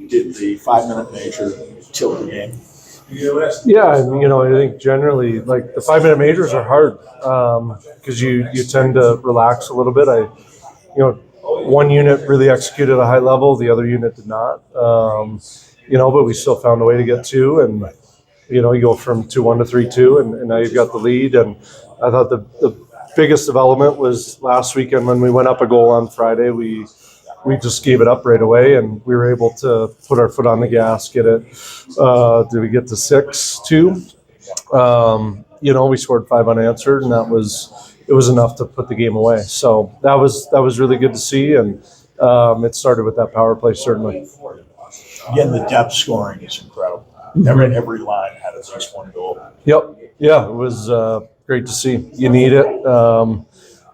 Did the 5-minute major tilt the game? Yeah, and I think generally, like, the 5-minute majors are hard because you tend to relax a little bit. One unit really executed at a high level, the other unit did not. But we still found a way to get two, and you go from 2-1 to 3-2, and now you've got the lead. And I thought the biggest development was last weekend when we went up a goal on Friday. We just gave it up right away, and we were able to put our foot on the gas, get it. Did we get to 6-2? We scored 5 unanswered, and it was enough to put the game away. So that was really good to see, and it started with that power play, certainly. Again, the depth scoring is incredible. Every line had at least one goal. Yep. Yeah, it was great to see. You need it.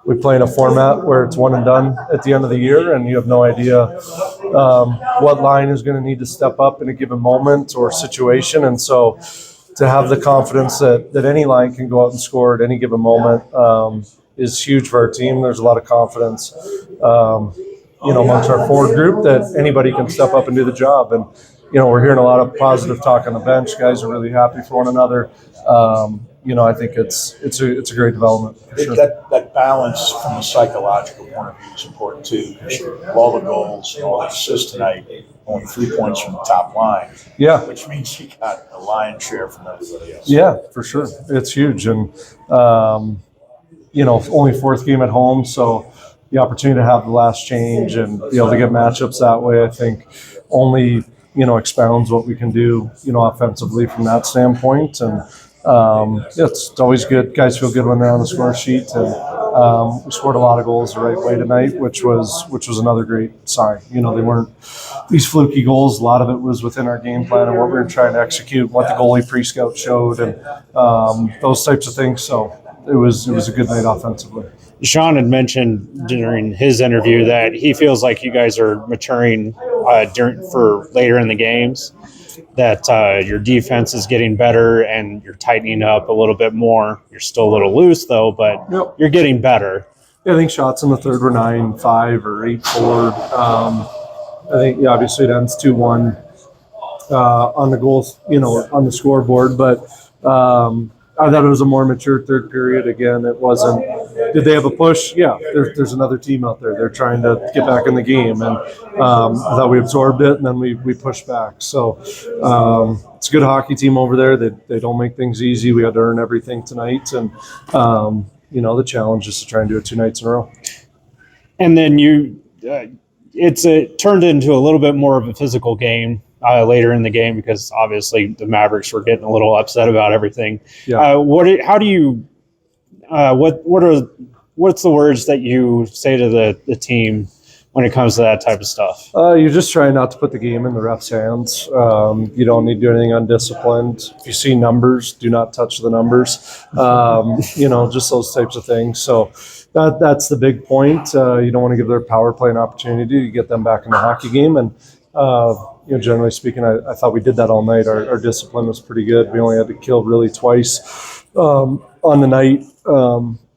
We play in a format where it's one and done at the end of the year, and you have no idea what line is going to need to step up in a given moment or situation. And so to have the confidence that any line can go out and score at any given moment is huge for our team. There's a lot of confidence, amongst our forward group that anybody can step up and do the job. And, we're hearing a lot of positive talk on the bench. Guys are really happy for one another. I think it's a great development. For sure. That balance from a psychological point of view is important too, because all the goals and all the assists tonight, only 3 points from the top line. Yeah, which means you got a lion's share from everybody else. Yeah, for sure, it's huge, and only fourth game at home, so the opportunity to have the last change and be able to get matchups that way, I think, only expounds what we can do, offensively from that standpoint. And it's always good. Guys feel good when they're on the score sheet, and we scored a lot of goals the right way tonight, which was another great sign. They weren't these fluky goals. A lot of it was within our game plan and what we were trying to execute, what the goalie pre-scout showed, and those types of things. So it was a good night offensively. Sean had mentioned during his interview that he feels like you guys are maturing for later in the games, that your defense is getting better and you're tightening up a little bit more. You're still a little loose, though, but You're getting better. Yeah, I think shots in the third were 9-5 or 8-4. I think, obviously it ends 2-1 on the goals, on the scoreboard, but I thought it was a more mature third period. Again, it wasn't. Did they have a push? Yeah, there's another team out there. They're trying to get back in the game, and I thought we absorbed it, and then we pushed back. So it's a good hockey team over there. They don't make things easy. We had to earn everything tonight, and the challenge is to try and do it 2 nights in a row. And then it turned into a little bit more of a physical game later in the game, because obviously the Mavericks were getting a little upset about everything. Yeah. What's the words that you say to the team when it comes to that type of stuff? You're just trying not to put the game in the ref's hands. You don't need to do anything undisciplined. If you see numbers, do not touch the numbers. Just those types of things. So that's the big point. You don't want to give their power play an opportunity to get them back in the hockey game. And generally speaking, I thought we did that all night. Our discipline was pretty good. We only had to kill really twice on the night,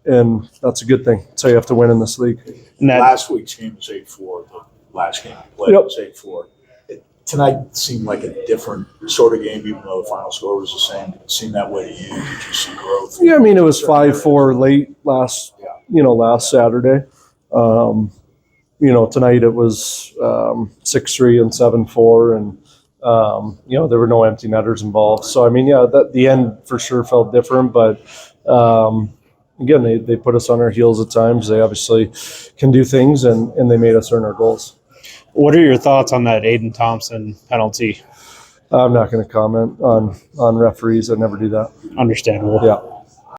and that's a good thing. That's how you have to win in this league. Last week's game was 8-4. The last game we played was 8-4. Tonight seemed like a different sort of game, even though the final score was the same. Did it seem that way to you? Did you see growth? Yeah, I mean, it was 5-4 late last Saturday. Tonight it was 6-3 and 7-4, and there were no empty netters involved. So I mean, the end for sure felt different, but again, they put us on our heels at times. They obviously can do things, and they made us earn our goals. What are your thoughts on that Aiden Thompson penalty? I'm not going to comment on referees. I never do that. Understandable. Yeah.